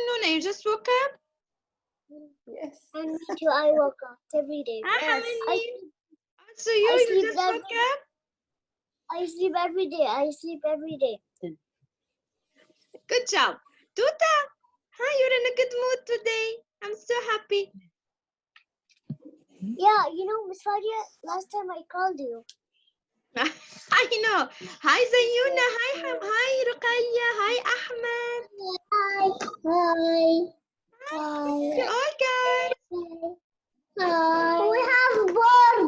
Nuna, you just woke up? Yes. And me too, I woke up every day. Yes. So I you sleep just woke up? I sleep every day. I sleep every day. Good job. Tuta, hi, you're in a good mood today. I'm so happy. Yeah, you know, Miss Fadia, last time I called you. I know. Hi, Zayuna. Hi, Ruqayya. Hi, Ahmed. Hi. To all guys. Hi. We have board.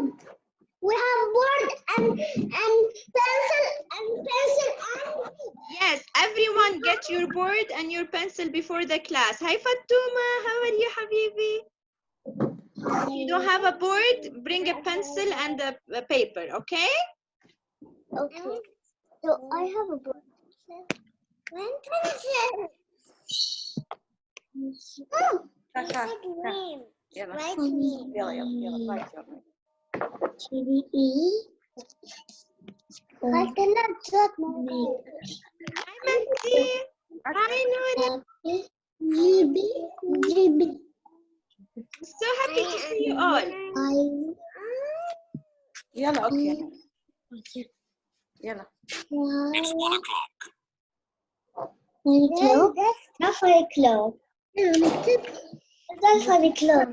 We have board and pencil and. Yes, everyone get your board and your pencil before the class. Hi, Fatuma. How are you, Habibi? If you don't have a board, bring a pencil and a paper, okay? Okay. So I have a board. One pencil. Name. Write name. I cannot talk more. Hi, Mansi. Hi, Noor. So happy to see you all. يلا اوكي. يلا. It's 1 o'clock. 1 o'clock? Not 5 o'clock. That's 5 o'clock.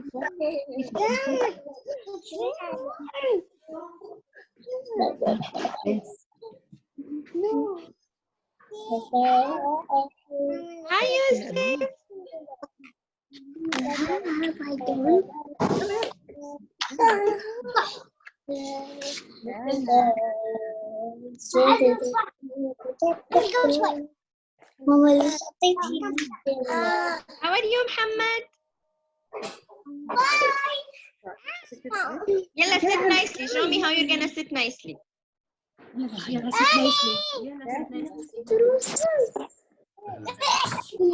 No. Hi, Yusuf. How are you, Muhammad? Yalla, sit nicely. Show me how you're gonna sit nicely. يلا sit nicely. يلا sit nicely. Bless you,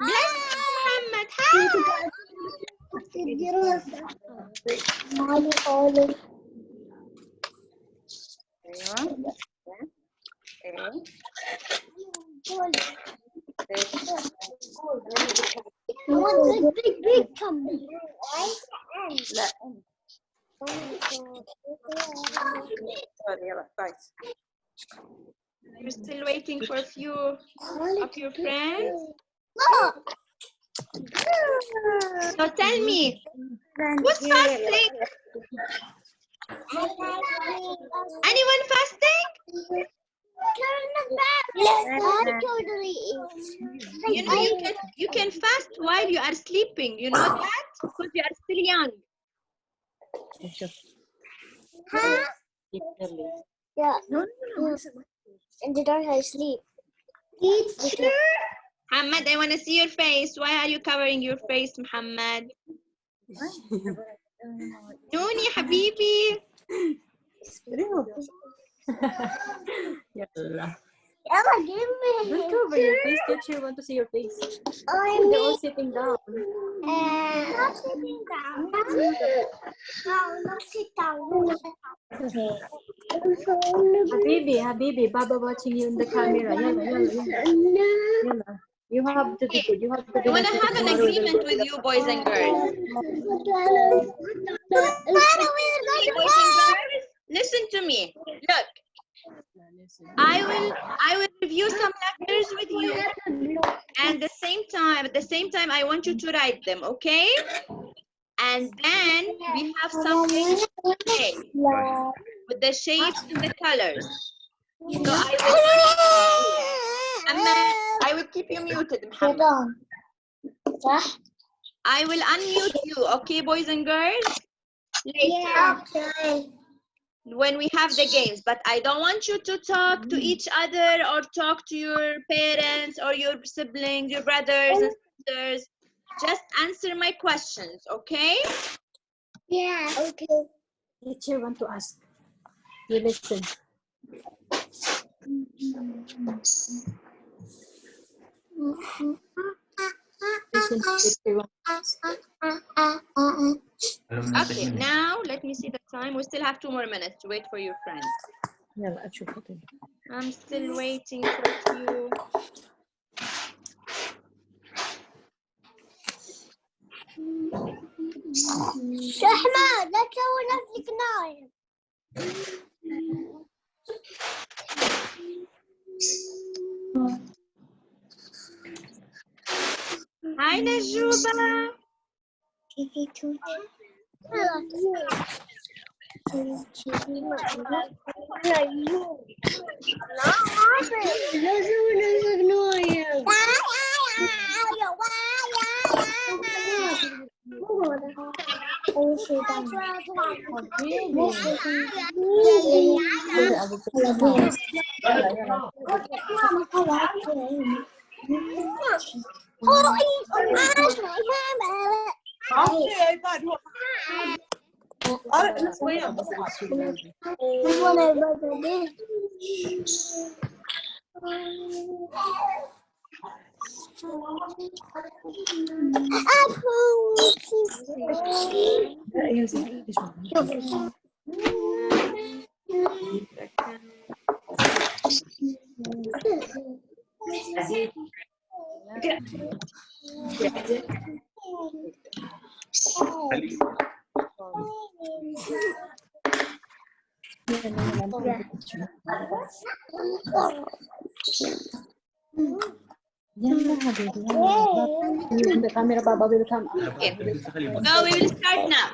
Muhammad. Hi. Big tummy. لا. يلا كويس. We're still waiting for a few of your friends. So tell me, who's fasting? Anyone fasting? You know, you can fast while you are sleeping. You know that? Because you are still young. Huh? Yeah. No. In the dark, I sleep. Teacher? Muhammad, I want to see your face. Why are you covering your face, Muhammad? Nooni, Habibi. يلا. Give me. Don't cover your face, teacher. Want to see your face. They're all sitting down. Not sitting down. No, not sit down. Habibi, Baba watching you in the camera. Yalla. You have to be good. You have to be I want to have an agreement with you, boys and girls. Boys and girls, listen to me. Look, I will review some lectures with you, and at the same time, I want you to write them, okay? And then we have something to say with the shapes and the colors. So I will keep you muted, Muhammad. I will unmute you, okay, boys and girls? Later. Okay. When we have the games, but I don't want you to talk to each other or talk to your parents or your siblings, your brothers and sisters. Just answer my questions, okay? Yeah. Okay. Teacher want to ask. You listen. listen to everyone. Okay, now let me see the time. We still have 2 more minutes to wait for your friend. يلا أشوفه. I'm still waiting for you. شحمة لا تسوي نفسك نايم. Hi, Najuba. الكاميرا بابا بالكاميرا. Okay, so we will start now.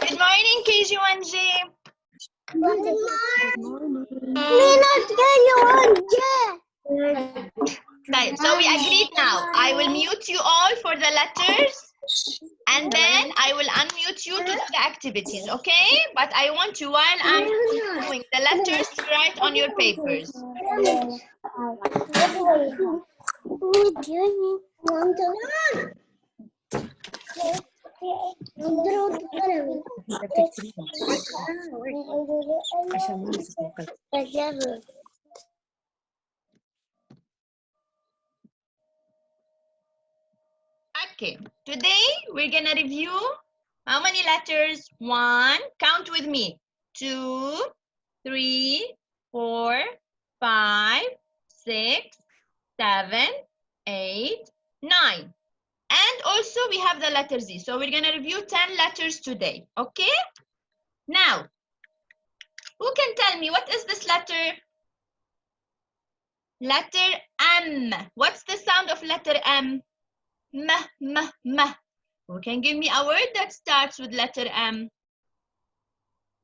Good morning, KG1G. Right, so we agreed now. I will mute you all for the letters and then I will unmute you to do the activities, okay? But I want you, while I'm doing the letters, to write on your papers. Okay, today we're gonna review how many letters? 1, count with me. 2, 3, 4, 5, 6, 7, 8, 9. And also we have the letter Z. So we're gonna review 10 letters today, okay? Now, who can tell me what is this letter? Letter M. What's the sound of letter M? M. Who can give me a word that starts with letter M?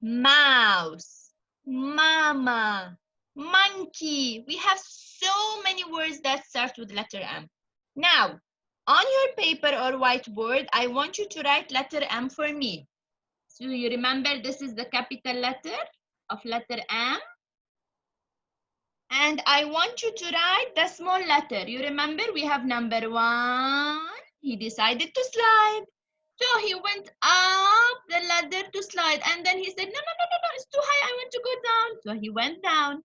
Mouse, mama, monkey. We have so many words that start with letter M. Now, on your paper or whiteboard, I want you to write letter M for me. So you remember this is the capital letter of letter M. And I want you to write the small letter. You remember we have number 1. He decided to slide. So he went up the ladder to slide. And then he said, no, it's too high. I want to go down. So he went down.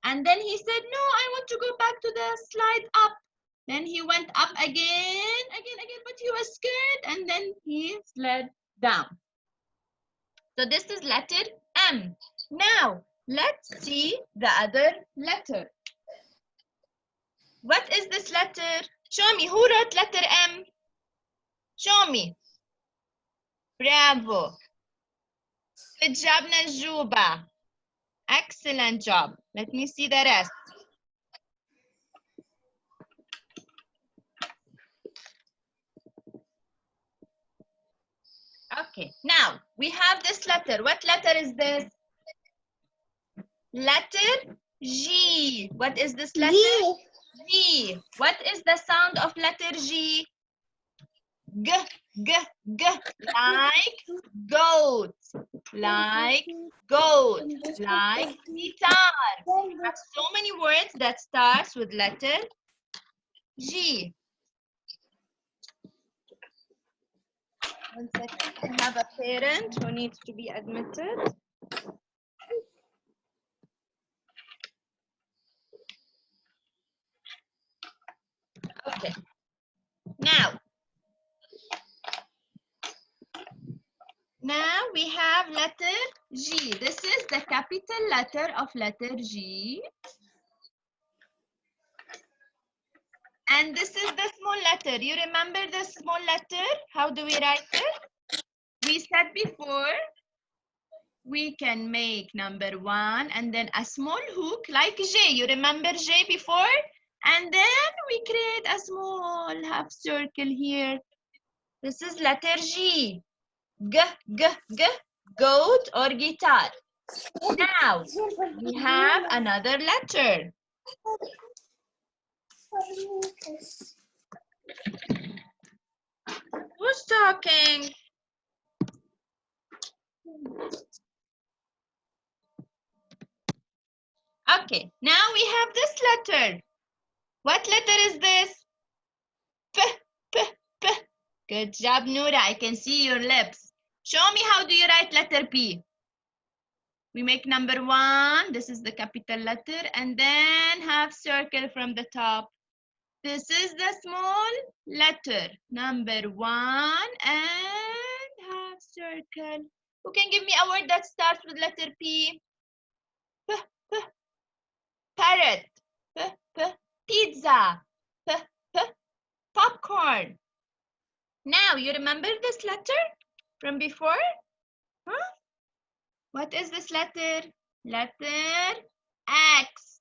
And then he said, no, I want to go back to the slide up. Then he went up again, but he was scared. And then he slid down. So this is letter M. Now, let's see the other letter. What is this letter? Show me. Who wrote letter M? Show me. Bravo. Good job, Najuba. Excellent job. Let me see the rest. Okay, now we have this letter. What letter is this? Letter G. What is this letter? G. What is the sound of letter G? G. Like goat. Like goat, like guitar. We have so many words that starts with letter G. One second, I have a parent who needs to be admitted. Okay, now we have letter G. This is the capital letter of letter G. And this is the small letter. You remember the small letter? How do we write it? We said before, we can make number 1 and then a small hook like J. You remember J before? And then we create a small half circle here. This is letter G. G, G, G, goat or guitar. Now, we have another letter. Who's talking? Okay, now we have this letter. What letter is this? P, P, P. Good job, Noura. I can see your lips. Show me how do you write letter P. We make number 1. This is the capital letter. And then half circle from the top. This is the small letter. Number 1 and half circle. Who can give me a word that starts with letter P? P, P. Parrot. P, P. Pizza. P, P. Popcorn. Now, you remember this letter from before? Huh? What is this letter? Letter X.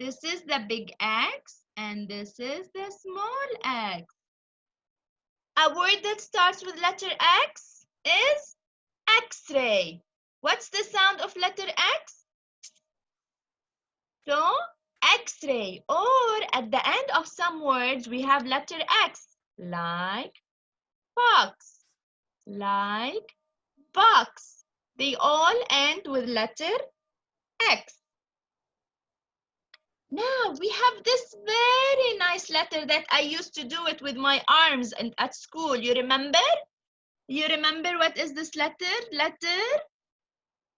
This is the big X and this is the small X. A word that starts with letter X is X-ray. What's the sound of letter X? So, X-ray. Or at the end of some words, we have letter X, like fox, like box. They all end with letter X. Now we have this very nice letter that I used to do it with my arms and at school. You remember? You remember what is this letter? Letter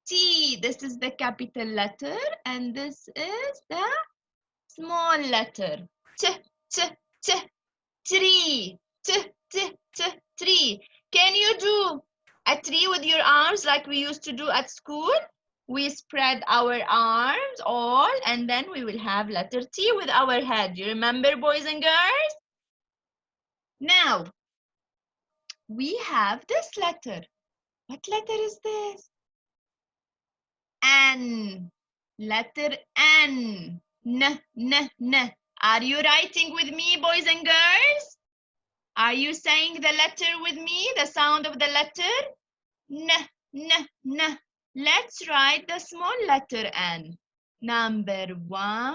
T. This is the capital letter and this is the small letter. T, T, T, tree. T, T, T, tree. Can you do a tree with your arms like we used to do at school? We spread our arms all and then we will have letter T with our head. You remember, boys and girls? Now, we have this letter. What letter is this? N. Letter N. N, N, N. Are you writing with me, boys and girls? Are you saying the letter with me, the sound of the letter? N, N, N. Let's write the small letter N. Number 1.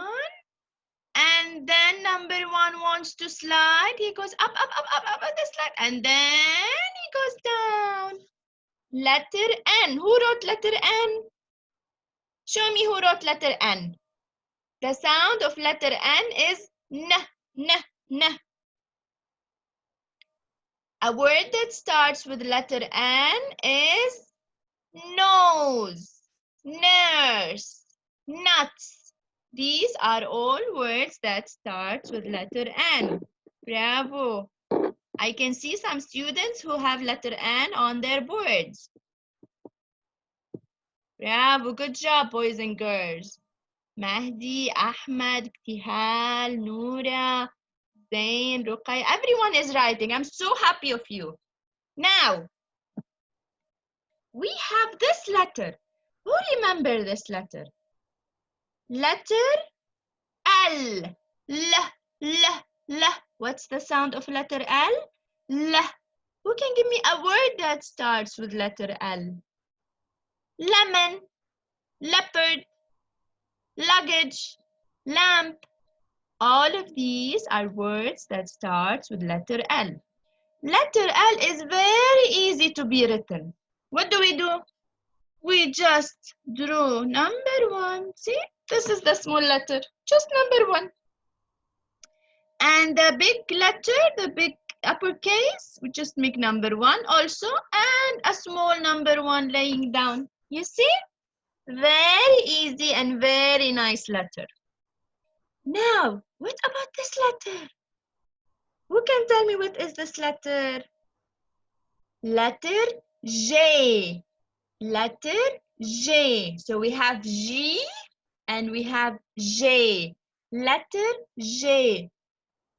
And then number 1 wants to slide. He goes up, up, up, up, up, the slide. And then he goes down. Letter N. Who wrote letter N? Show me who wrote letter N. The sound of letter N is N, N, N. A word that starts with letter N is nose, nurse, nuts. These are all words that start with letter N. Bravo. I can see some students who have letter N on their boards. Bravo, good job, boys and girls. Mahdi, Ahmed, Ibtihal, Noura, Zain, Ruqay, everyone is writing. I'm so happy of you. Now, we have this letter. Who remember this letter? Letter L. L, L, L. What's the sound of letter L? L. Who can give me a word that starts with letter L? Lemon, leopard, luggage, lamp. All of these are words that start with letter L. Letter L is very easy to be written. What do we do? We just drew number 1. See, this is the small letter, just number 1. And the big letter, the big uppercase, we just make number 1 also, and a small number 1 laying down. You see? Very easy and very nice letter. Now, what about this letter? Who can tell me what is this letter? Letter J. Letter J. So we have G and we have J. Letter J.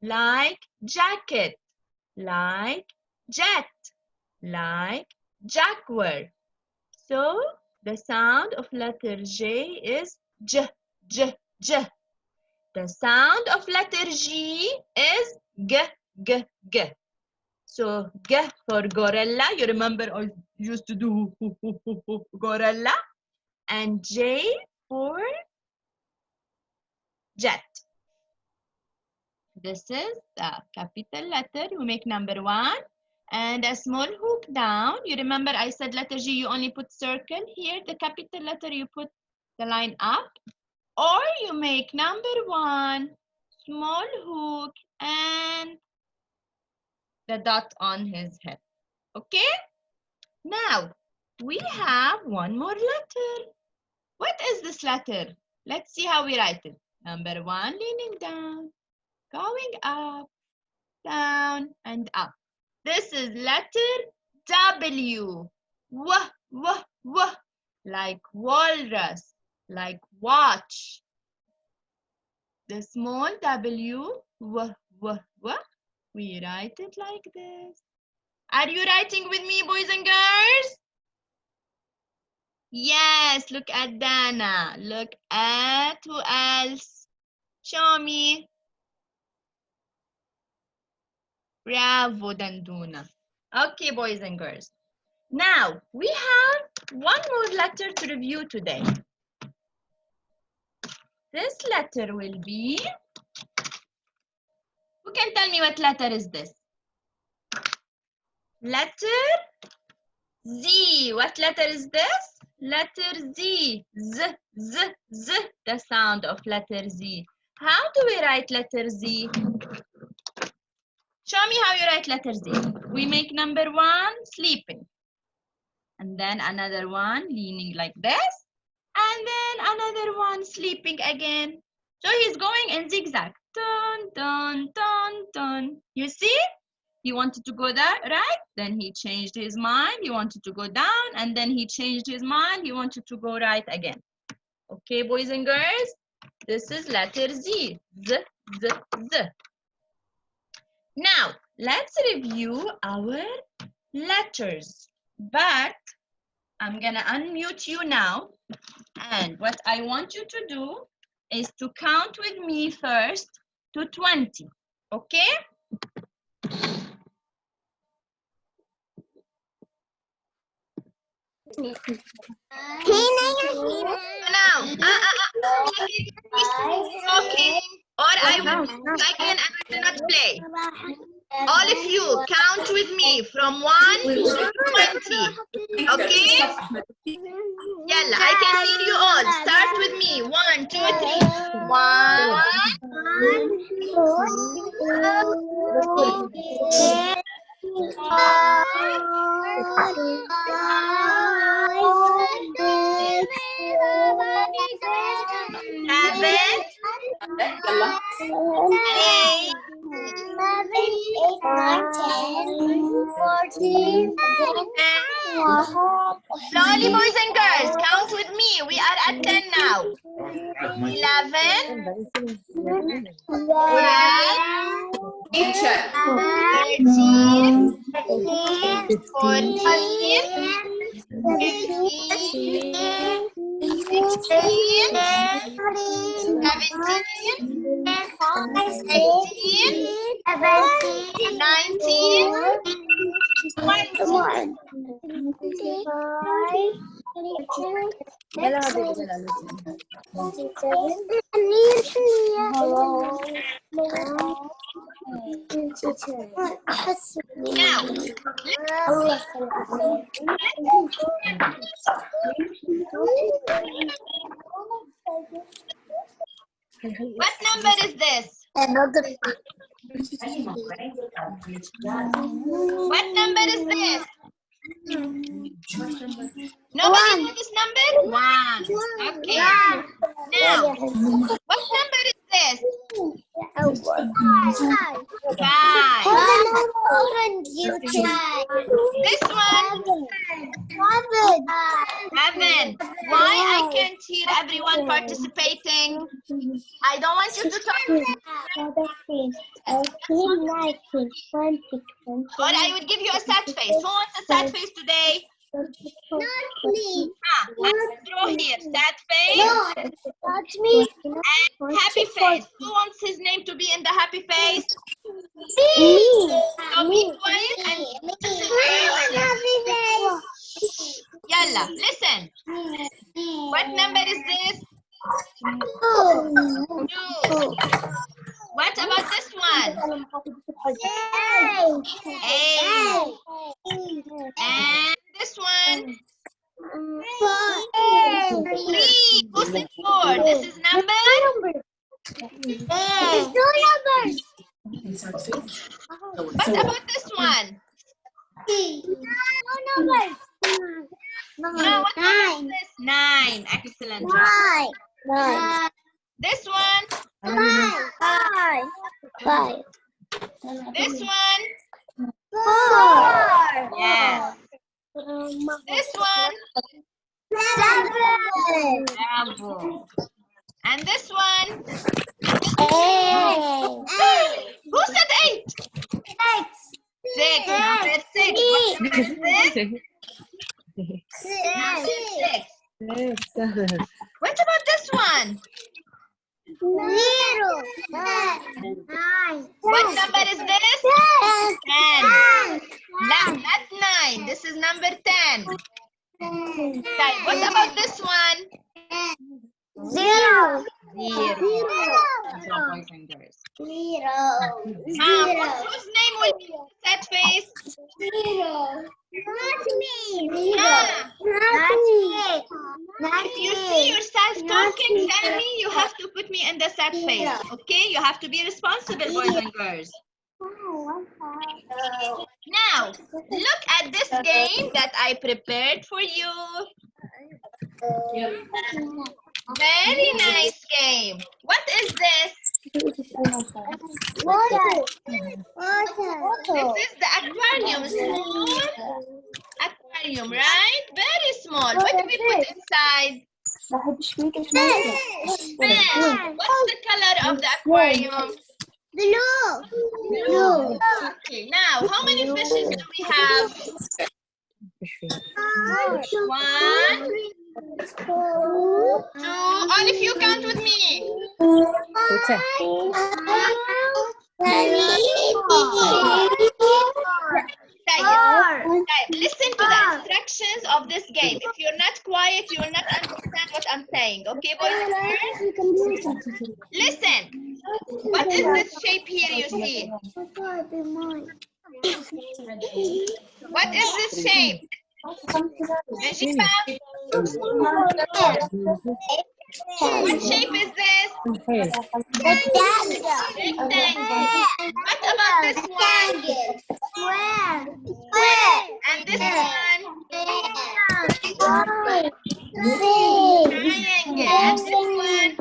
Like jacket. Like jet. Like jaguar. So the sound of letter J is J, J, J. The sound of letter G is G, G, G. So G for gorilla. You remember I used to do gorilla. And J for jet. This is the capital letter. You make number 1 and a small hook down. You remember I said letter G, you only put circle. Here, the capital letter, you put the line up. Or you make number 1, small hook, and the dot on his head. Okay? Now, we have one more letter. What is this letter? Let's see how we write it. Number 1, leaning down, going up, down, and up. This is letter W. W, W, W. Like walrus, like watch. The small W, W, W, W. We write it like this. Are you writing with me, boys and girls? Yes, look at Dana. Look at who else? Show me. Bravo, Danduna. Okay, boys and girls. Now, we have one more letter to review today. This letter will be... Who can tell me what letter is this? Letter Z. What letter is this? Letter Z. Z, Z, Z. The sound of letter Z. How do we write letter Z? Show me how you write letter Z. We make number 1, sleeping. And then another one, leaning like this. And then another one, sleeping again. So he's going in zigzag. Dun, dun, dun, dun. You see? He wanted to go there, right? Then he changed his mind. He wanted to go down. And then he changed his mind. He wanted to go right again. Okay, boys and girls? This is letter Z. Z, Z, Z. Now, let's review our letters. But I'm going to unmute you now. And what I want you to do is to count with me first to 20. Okay? Now, okay. Or I will again and I will not play. All of you count with me from 1 to 20. Okay? Yalla, I can hear you all. Start with me. 1, 2, 3. 1, 2, 3, 4, 5, 6, 7, 8, 9, 10. Slowly, boys and girls, count with me. We are at 10 now. 11, 12, 13, 14, 15, 16, 17, 18, 19, 20. Now, what number is this? Another. What number is this? Nobody knows this number? 1. Okay. Now, what number is this? 5. This one? 7. Why I can't hear everyone participating? I don't want you to talk. Or I would give you a sad face. Who wants a sad face today? Not me. Let's draw here. Sad face Not me. and happy face. Who wants his name to be in the happy face? Me. So be quiet and Yalla, listen. What number is this? 2. What about this one? 8. And this one? 3. Who said 4? This is number? What about this one? No, what number is this? 9. Excellent job. This one? This one? Yes. This one? Bravo. And this one? Who said 8? 6. Number 6. What number is this? Number 6. What about this one? What number is this? 10. No, not 9. This is number 10. Okay, what about this one? 0. 0. Now, whose name will be that face? Not me. If you see yourself talking, tell me. You have to put me in the sad face. Okay? You have to be responsible, boys and girls. Now, look at this game that I prepared for you. Very nice game. What is this? Water. This is the aquarium. Small aquarium, right? Very small. What do we put inside? Fish. What's the color of the aquarium? Blue. Okay, now how many fishes do we have? 1, 2. All of you count with me. Listen to the instructions of this game. If you're not quiet, you will not understand what I'm saying. Okay, boys and girls? Listen. What is this shape here you see? What is this shape? Najibah? What shape is this? Rectangle. What about this one? Square. And this one? Triangle. And this one?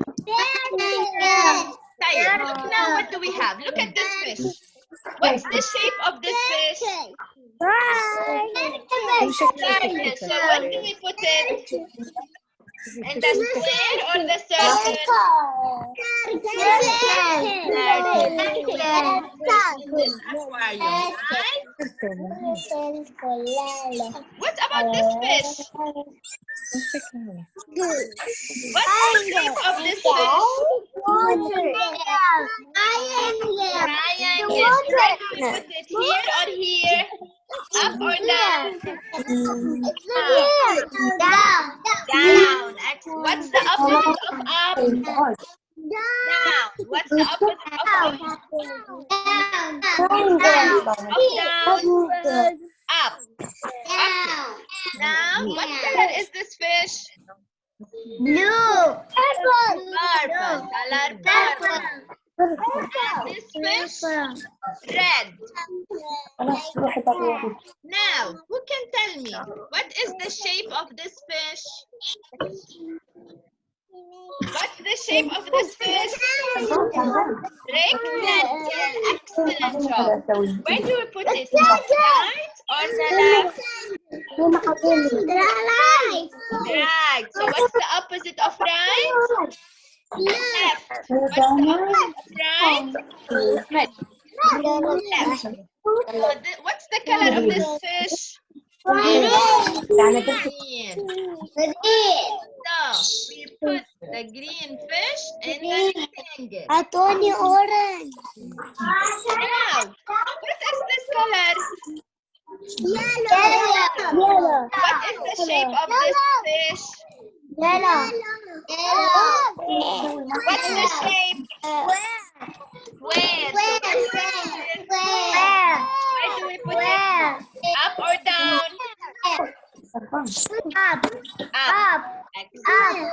Look now, what do we have? Look at this fish. What's the shape of this fish? Circle. So what do we put it? In the square or the circle? Aquarium, right? What about this fish? What's the shape of this fish? Triangle. Where do we put it? Here or here? Up or down? Down. What's the opposite of up? Down. What's the opposite of up? down, up. Now, what color is this fish? Blue. Purple. Color purple. And this fish? Red. Now, who can tell me what is the shape of this fish? What's the shape of this fish? Rectangle. Excellent job. Where do we put it? Right or the left? Right. So what's the opposite of right? Left. What's the opposite of right? Left. So what's the color of this fish? Green. So we put the green fish in the rectangle. Tony orange. Now, what is this color? Yellow. What is the shape of this fish? Yellow. What's the shape? Square. Where do we put it? Up or down? Up. Excellent.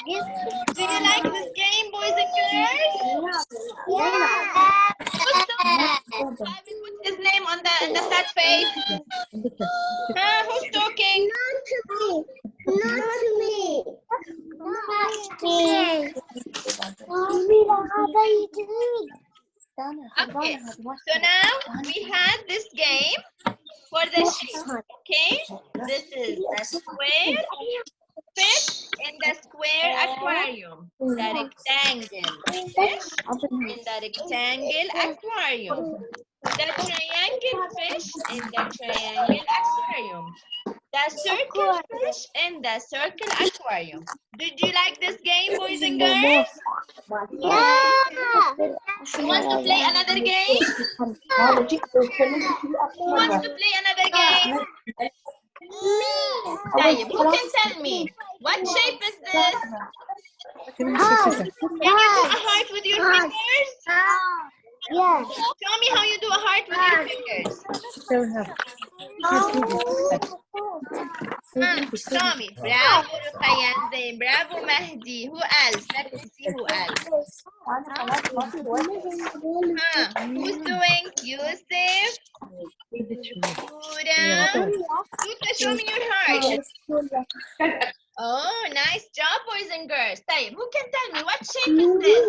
Do you like this game, boys and girls? I will put his name on the sad face. Who's talking? Not me. Okay, so now we had this game for the shape. Okay, this is the square fish in the square aquarium. The rectangle fish in the rectangle aquarium. The triangle fish in the triangle aquarium. The circle fish in the circle aquarium. Did you like this game, boys and girls? You want to play another game? Who wants to play another game? Who can tell me? What shape is this? Can you do a heart with your fingers? Yes. Show me how you do a heart with your fingers. Show me. Bravo, Ruqayya and Zain. Bravo, Mahdi. Who else? Let's see who else. Who's doing? Yusuf. Noura. Tuta, show me your heart. Oh, nice job, boys and girls. Who can tell me what shape is this?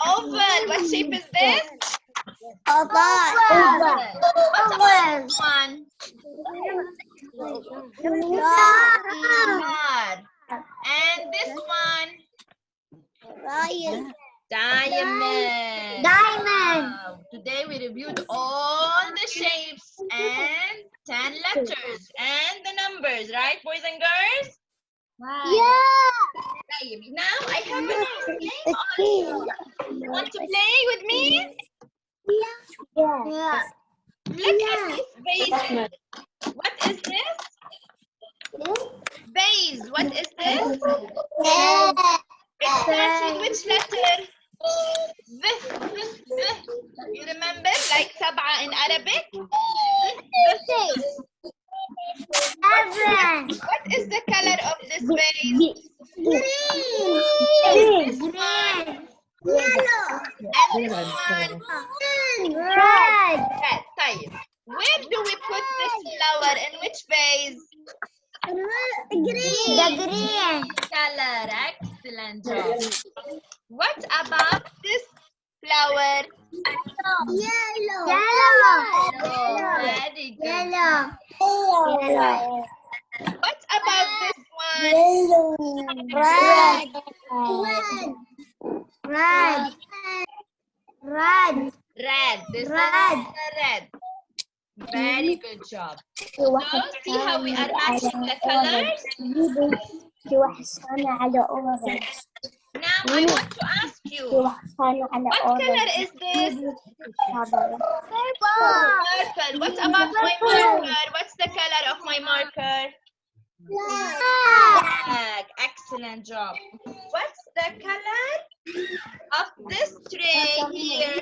Oval. What shape is this? Oval. What about this one? Star. And this one? Diamond. Wow. Today we reviewed all the shapes and 10 letters and the numbers, right, boys and girls? Now I have a nice game on. You want to play with me? Yeah. Look at this vase. What is this? Vase. What is this? It starts with which letter? You remember, like sab'a in Arabic? What is the color of this vase? Green. Yellow. And this one? Red. Red. Where do we put this flower? In which vase? Green. The green. Color. Excellent job. What about this flower? Yellow. Very good. Yellow. What about this one? Red. This Red. is the red. Very good job. So, see how we are matching the colors? Now, I want to ask you, what color is this? Purple. What about my marker? What's the color of my marker? Black. Excellent job. What's the color of this tray here.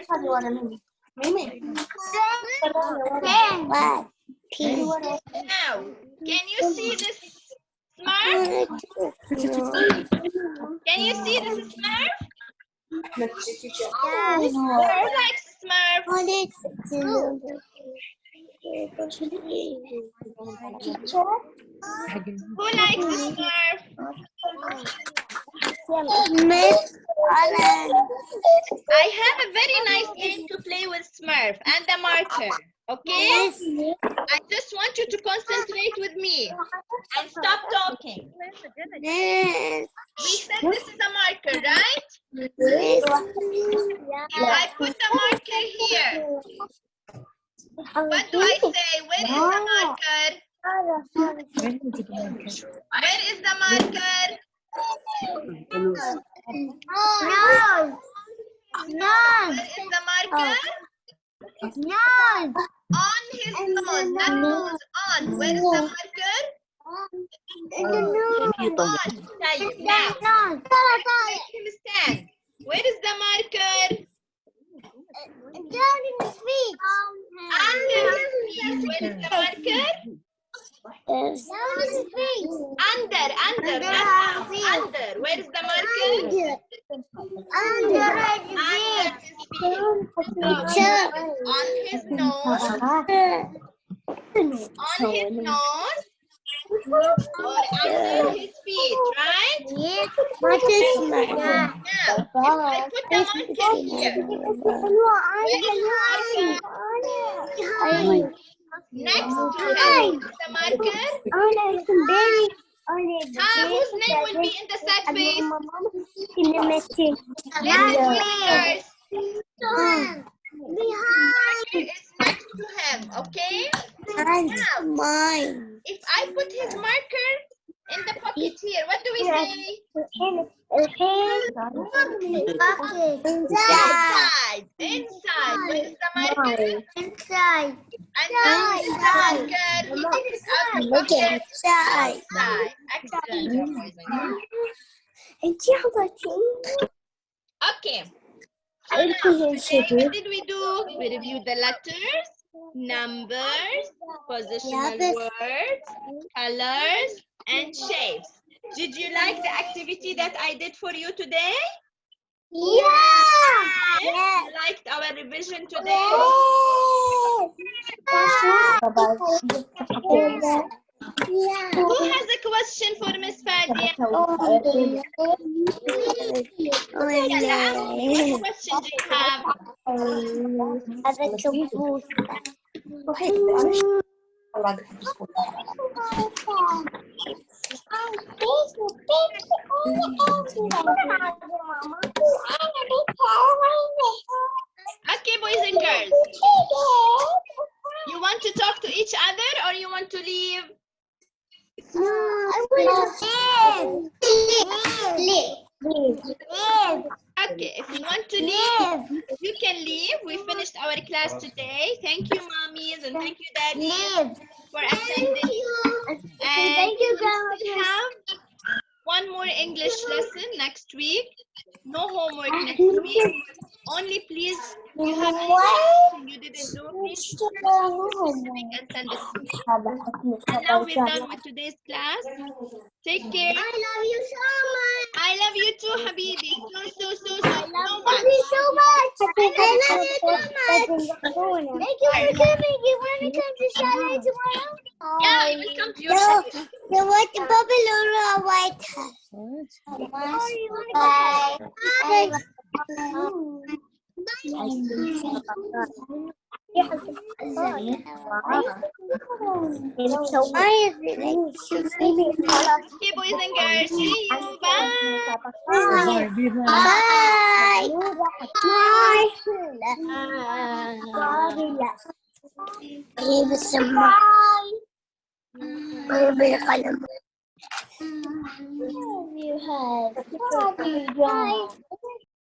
Now, can you see this Smurf? Can you see this Smurf? Who likes Smurf? Who likes Smurf? I have a very nice game to play with Smurf and the marker. Okay? I just want you to concentrate with me and stop talking. We said this is a marker, right? If I put the marker here, what do I say? Where is the marker? Where is the marker? Where is the marker? On his nose, not nose, on. Where is the marker? On. Tayyip. Now, make him stand. Where is the marker? Under his feet. Where is the marker? Under, not down. Under. Where is the marker? Under his feet. On his nose. On his nose. Or under his feet, right? Now, if I put the marker here, where is the marker? Next to him, the marker. Whose name will be in the sad face? Let's do it first. Marker is next to him, okay? Now, if I put his marker in the pocket here, what do we say? Inside. Inside. Where is the marker? Inside. And now the marker out the pocket. Outside. Excellent. Okay. So now, today, what did we do? We reviewed the letters, numbers, positional words, colors, and shapes. Did you like the activity that I did for you today? Yeah. You liked our revision today? Who has a question for Miss Fadia? What question do you have? Okay, boys and girls. You want to talk to each other or you want to leave? I want to live. Okay, if you want to leave, you can leave. We finished our class today. Thank you, mommies, and thank you, daddies, for attending. And Thank you, we have one more English lesson next week. No homework next week. Only please, if you have anything you didn't do, please this week and send it to me. And now we're done with today's class. Take care. I love you so much. I love you too, Habibi. So I love you so much. I love you so much. Thank you for coming. You want to come to Chalet tomorrow? Yeah, I will come to your chalet. You want the bubble or a white hat? Bye. Bye. Okay, boys and girls. See you. Bye. You have